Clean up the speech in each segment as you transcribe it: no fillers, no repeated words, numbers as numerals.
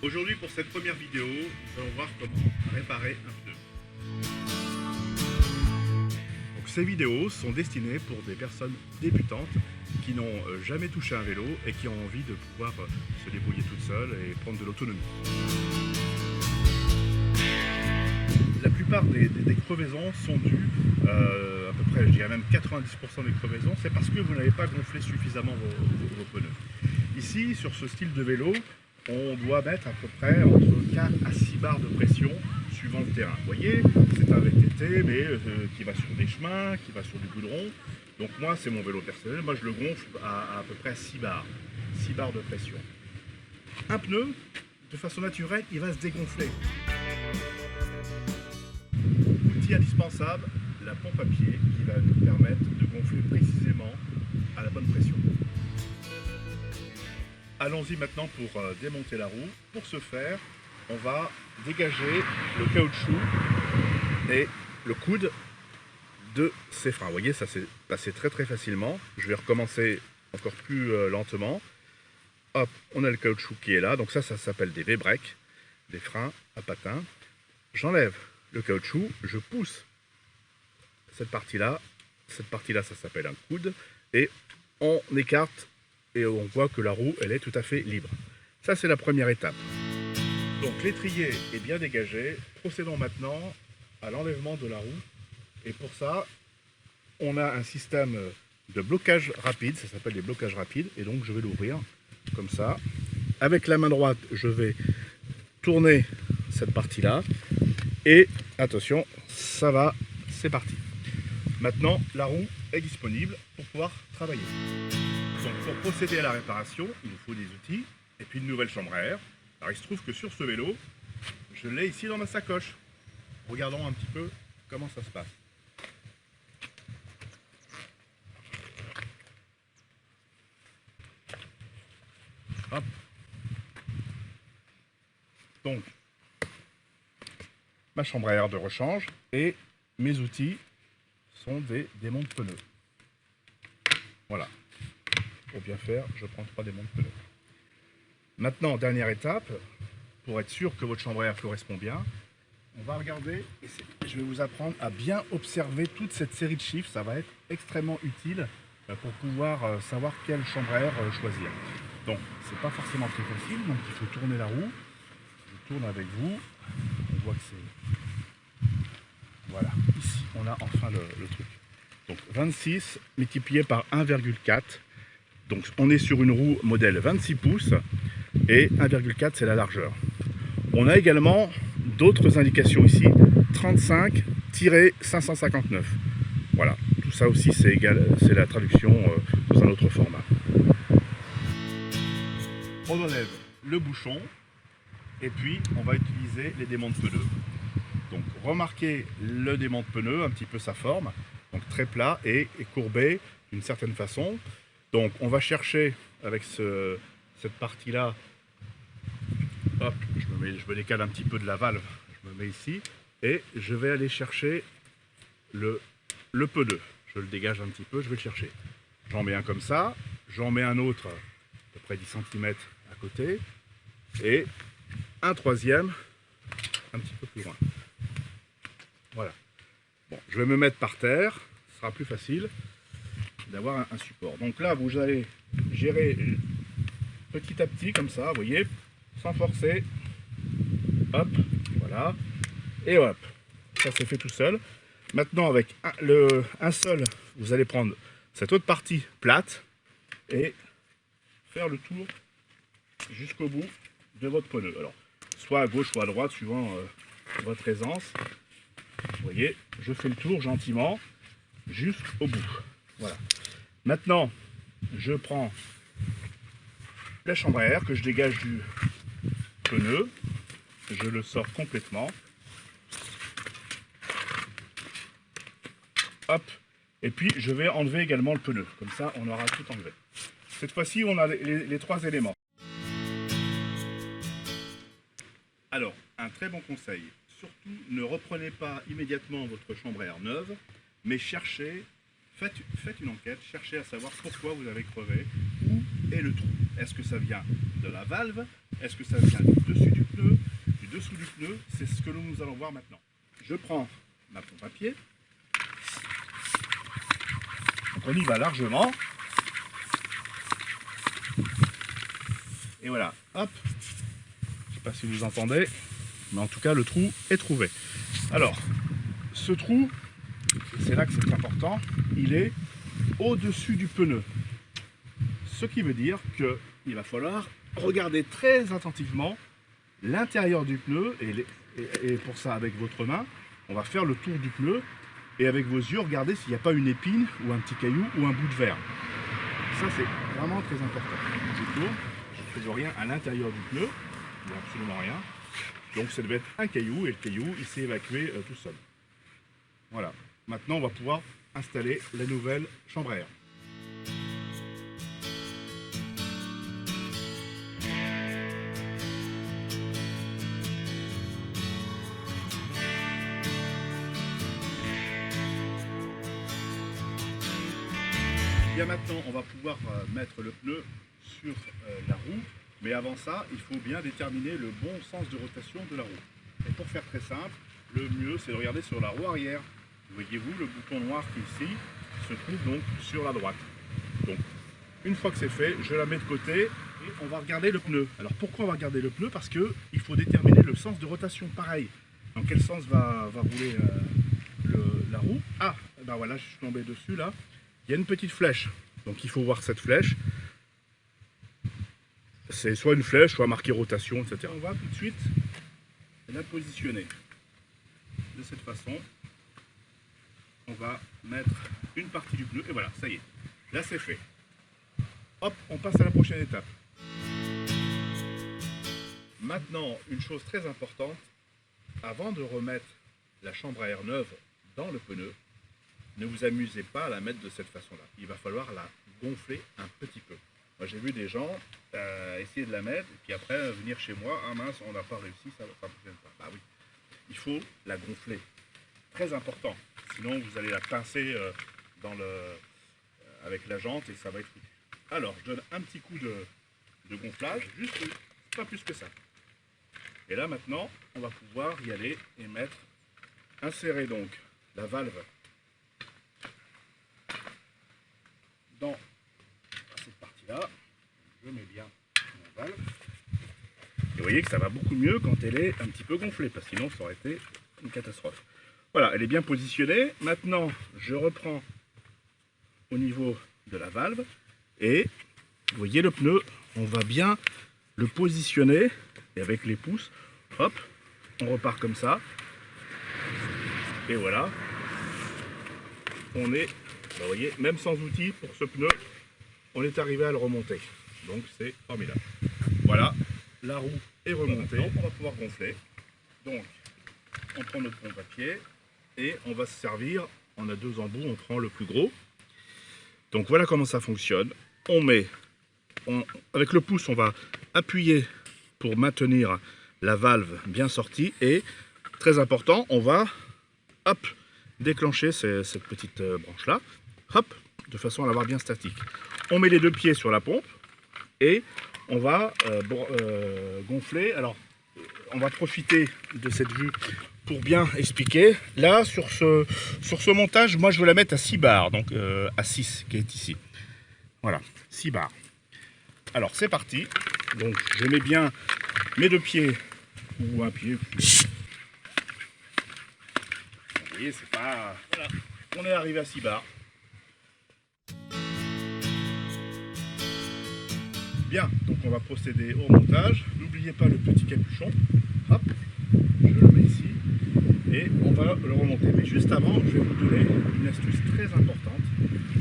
Aujourd'hui, pour cette première vidéo, nous allons voir comment réparer un pneu. Donc, ces vidéos sont destinées pour des personnes débutantes qui n'ont jamais touché un vélo et qui ont envie de pouvoir se débrouiller toutes seules et prendre de l'autonomie. La plupart des crevaisons sont dues, à peu près, je dirais même 90% des crevaisons, c'est parce que vous n'avez pas gonflé suffisamment vos pneus. Ici, sur ce style de vélo, on doit mettre à peu près entre 4 à 6 barres de pression suivant le terrain. Vous voyez, c'est un VTT, mais qui va sur des chemins, qui va sur du goudron. Donc moi, c'est mon vélo personnel, moi je le gonfle à peu près 6 barres de pression. Un pneu, de façon naturelle, il va se dégonfler. Outil indispensable, la pompe à pied qui va nous permettre de gonfler précisément à la bonne pression. Allons-y maintenant pour démonter la roue. Pour ce faire, on va dégager le caoutchouc et le coude de ces freins. Vous voyez, ça s'est passé très facilement. Je vais recommencer encore plus lentement. Hop, on a le caoutchouc qui est là. Donc ça s'appelle des V-breaks, des freins à patins. J'enlève le caoutchouc, je pousse cette partie-là. Cette partie-là, ça s'appelle un coude. Et on écarte et on voit que la roue, elle est tout à fait libre. Ça, c'est la première étape. Donc l'étrier est bien dégagé. Procédons maintenant à l'enlèvement de la roue. Et pour ça, on a un système de blocage rapide. Ça s'appelle des blocages rapides. Et donc, je vais l'ouvrir comme ça. Avec la main droite, je vais tourner cette partie-là. Et attention, ça va, c'est parti. Maintenant, la roue est disponible pour pouvoir travailler. Donc pour procéder à la réparation, il nous faut des outils et puis une nouvelle chambre à air. Alors il se trouve que sur ce vélo, je l'ai ici dans ma sacoche. Regardons un petit peu comment ça se passe. Hop. Donc, ma chambre à air de rechange et mes outils sont des démonte pneus. Voilà. Pour bien faire, je prends 3 démonte pneus. Maintenant, dernière étape, pour être sûr que votre chambre à air correspond bien, on va regarder et je vais vous apprendre à bien observer toute cette série de chiffres. Ça va être extrêmement utile pour pouvoir savoir quelle chambre à air choisir. Donc, c'est pas forcément très facile, donc il faut tourner la roue. Je tourne avec vous. On voit que c'est... Voilà, ici, on a enfin le truc. Donc, 26 multiplié par 1,4. Donc on est sur une roue modèle 26 pouces et 1,4 c'est la largeur. On a également d'autres indications ici, 35-559. Voilà, tout ça aussi c'est la traduction dans un autre format. On enlève le bouchon et puis on va utiliser les démonte pneus. Donc remarquez le démonte pneu, un petit peu sa forme, donc très plat et courbé d'une certaine façon. Donc on va chercher avec cette partie-là, hop, je me décale un petit peu de la valve, je me mets ici, et je vais aller chercher le pneu. Je le dégage un petit peu, je vais le chercher. J'en mets un comme ça, j'en mets un autre à peu près 10 cm à côté, et un troisième un petit peu plus loin. Voilà. Bon, je vais me mettre par terre, ce sera plus facile d'avoir un support. Donc là, vous allez gérer petit à petit, comme ça, vous voyez, sans forcer. Hop, voilà. Et hop, ça c'est fait tout seul. Maintenant, avec un seul, vous allez prendre cette autre partie plate et faire le tour jusqu'au bout de votre pneu. Alors, soit à gauche, soit à droite, suivant votre aisance. Vous voyez, je fais le tour gentiment jusqu'au bout. Voilà. Maintenant, je prends la chambre à air que je dégage du pneu. Je le sors complètement. Hop. Et puis, je vais enlever également le pneu. Comme ça, on aura tout enlevé. Cette fois-ci, on a les 3 éléments. Alors, un très bon conseil. Surtout, ne reprenez pas immédiatement votre chambre à air neuve, mais cherchez... Faites une enquête, cherchez à savoir pourquoi vous avez crevé, où est le trou. Est-ce que ça vient de la valve? Est-ce que ça vient du dessus du pneu, du dessous du pneu? C'est ce que nous allons voir maintenant. Je prends ma pompe à pied. Donc on y va largement. Et voilà, hop. Je ne sais pas si vous entendez, mais en tout cas le trou est trouvé. Alors, ce trou, c'est là que c'est important, il est au-dessus du pneu. Ce qui veut dire qu'il va falloir regarder très attentivement l'intérieur du pneu et pour ça avec votre main, on va faire le tour du pneu et avec vos yeux, regardez s'il n'y a pas une épine ou un petit caillou ou un bout de verre. Ça c'est vraiment très important. Je tourne, je ne trouve rien à l'intérieur du pneu, il n'y a absolument rien. Donc ça devait être un caillou et le caillou il s'est évacué tout seul. Voilà, maintenant on va pouvoir installer la nouvelle chambre à air. Bien maintenant, on va pouvoir mettre le pneu sur la roue, mais avant ça, il faut bien déterminer le bon sens de rotation de la roue. Et pour faire très simple, le mieux c'est de regarder sur la roue arrière. Voyez-vous, le bouton noir qui est ici se trouve donc sur la droite. Donc, une fois que c'est fait, je la mets de côté et on va regarder le pneu. Alors pourquoi on va regarder le pneu? Parce qu'il faut déterminer le sens de rotation. Pareil, dans quel sens va rouler la roue. Ah, ben voilà, je suis tombé dessus là. Il y a une petite flèche, donc il faut voir cette flèche. C'est soit une flèche, soit marqué rotation, etc. On va tout de suite la positionner de cette façon. On va mettre une partie du pneu et voilà, ça y est. Là c'est fait. Hop, on passe à la prochaine étape. Maintenant, une chose très importante, avant de remettre la chambre à air neuve dans le pneu, ne vous amusez pas à la mettre de cette façon-là. Il va falloir la gonfler un petit peu. Moi, j'ai vu des gens essayer de la mettre et puis après venir chez moi. Ah mince, on n'a pas réussi, ça ne fonctionne pas. Bah oui, il faut la gonfler. Très important. Sinon, vous allez la pincer avec la jante et ça va être foutu. Alors, je donne un petit coup de gonflage, juste pas plus que ça. Et là, maintenant, on va pouvoir y aller et insérer donc la valve dans cette partie-là. Je mets bien la valve. Et vous voyez que ça va beaucoup mieux quand elle est un petit peu gonflée, parce que sinon ça aurait été une catastrophe. Voilà, elle est bien positionnée. Maintenant, je reprends au niveau de la valve et vous voyez le pneu, on va bien le positionner et avec les pouces, hop, on repart comme ça. Et voilà, on est, vous voyez, même sans outil pour ce pneu, on est arrivé à le remonter. Donc c'est formidable. Voilà, la roue est remontée. Donc on va pouvoir gonfler. Donc on prend notre pompe à pied et on va se servir. On a deux embouts, on prend le plus gros. Donc voilà comment ça fonctionne. On met, avec le pouce, on va appuyer pour maintenir la valve bien sortie et très important, on va hop, déclencher cette petite branche là, hop, de façon à l'avoir bien statique. On met les deux pieds sur la pompe et on va gonfler. Alors on va profiter de cette vue pour bien expliquer. Là sur ce montage, moi je veux la mettre à 6 bars, donc à 6 qui est ici. Voilà, 6 bars. Alors c'est parti. Donc je mets bien mes deux pieds ou un pied. Vous voyez, c'est pas... Voilà, on est arrivé à 6 bars. Bien, donc on va procéder au montage. N'oubliez pas le petit capuchon. Hop, je le mets ici. Et on va le remonter. Mais juste avant, je vais vous donner une astuce très importante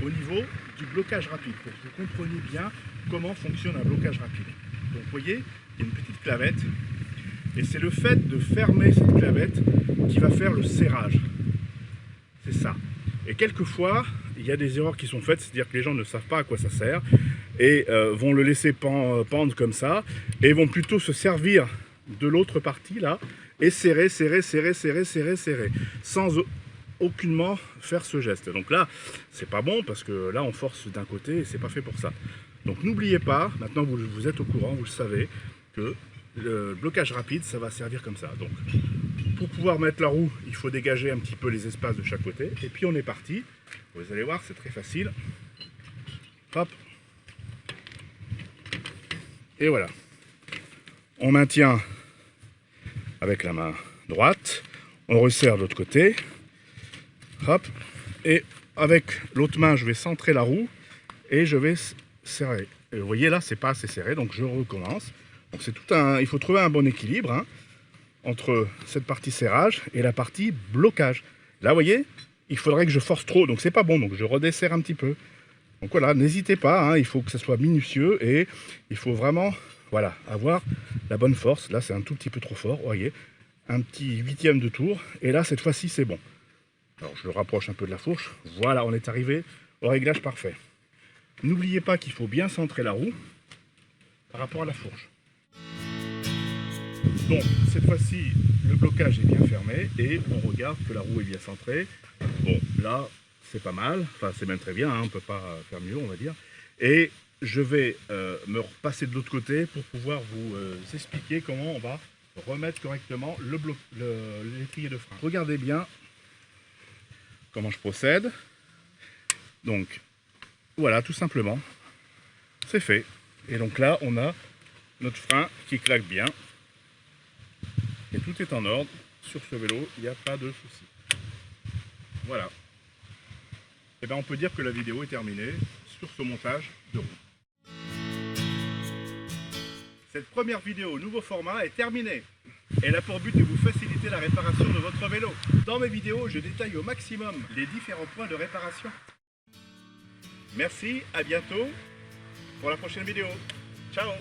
au niveau du blocage rapide, pour que vous compreniez bien comment fonctionne un blocage rapide. Donc vous voyez, il y a une petite clavette. Et c'est le fait de fermer cette clavette qui va faire le serrage. C'est ça. Et quelquefois, il y a des erreurs qui sont faites, c'est-à-dire que les gens ne savent pas à quoi ça sert et vont le laisser pendre comme ça et vont plutôt se servir de l'autre partie là et serrer, serrer, serrer, serrer, serrer, serrer, sans aucunement faire ce geste. Donc là, c'est pas bon parce que là, on force d'un côté et c'est pas fait pour ça. Donc n'oubliez pas, maintenant vous êtes au courant, vous le savez, que le blocage rapide, ça va servir comme ça. Donc, pour pouvoir mettre la roue, il faut dégager un petit peu les espaces de chaque côté. Et puis on est parti. Vous allez voir, c'est très facile. Hop. Et voilà. On maintient avec la main droite. On resserre de l'autre côté. Hop. Et avec l'autre main, je vais centrer la roue. Et je vais serrer. Et vous voyez là, c'est pas assez serré. Donc je recommence. Donc c'est tout un... Il faut trouver un bon équilibre, hein, entre cette partie serrage et la partie blocage. Là, vous voyez, il faudrait que je force trop, donc c'est pas bon, donc je redesserre un petit peu. Donc voilà, n'hésitez pas, hein, il faut que ça soit minutieux et il faut vraiment, voilà, avoir la bonne force. Là, c'est un tout petit peu trop fort, vous voyez, un petit 8e de tour, et là, cette fois-ci, c'est bon. Alors, je le rapproche un peu de la fourche. Voilà, on est arrivé au réglage parfait. N'oubliez pas qu'il faut bien centrer la roue par rapport à la fourche. Donc cette fois-ci, le blocage est bien fermé et on regarde que la roue est bien centrée. Bon, là, c'est pas mal, enfin c'est même très bien, hein, on ne peut pas faire mieux, on va dire. Et je vais me repasser de l'autre côté pour pouvoir vous expliquer comment on va remettre correctement l'étrier de frein. Regardez bien comment je procède. Donc, voilà, tout simplement, c'est fait. Et donc là, on a notre frein qui claque bien. Et tout est en ordre. Sur ce vélo, il n'y a pas de souci. Voilà. Et bien on peut dire que la vidéo est terminée sur ce montage de roue. Cette première vidéo nouveau format est terminée. Elle a pour but de vous faciliter la réparation de votre vélo. Dans mes vidéos, je détaille au maximum les différents points de réparation. Merci, à bientôt pour la prochaine vidéo. Ciao!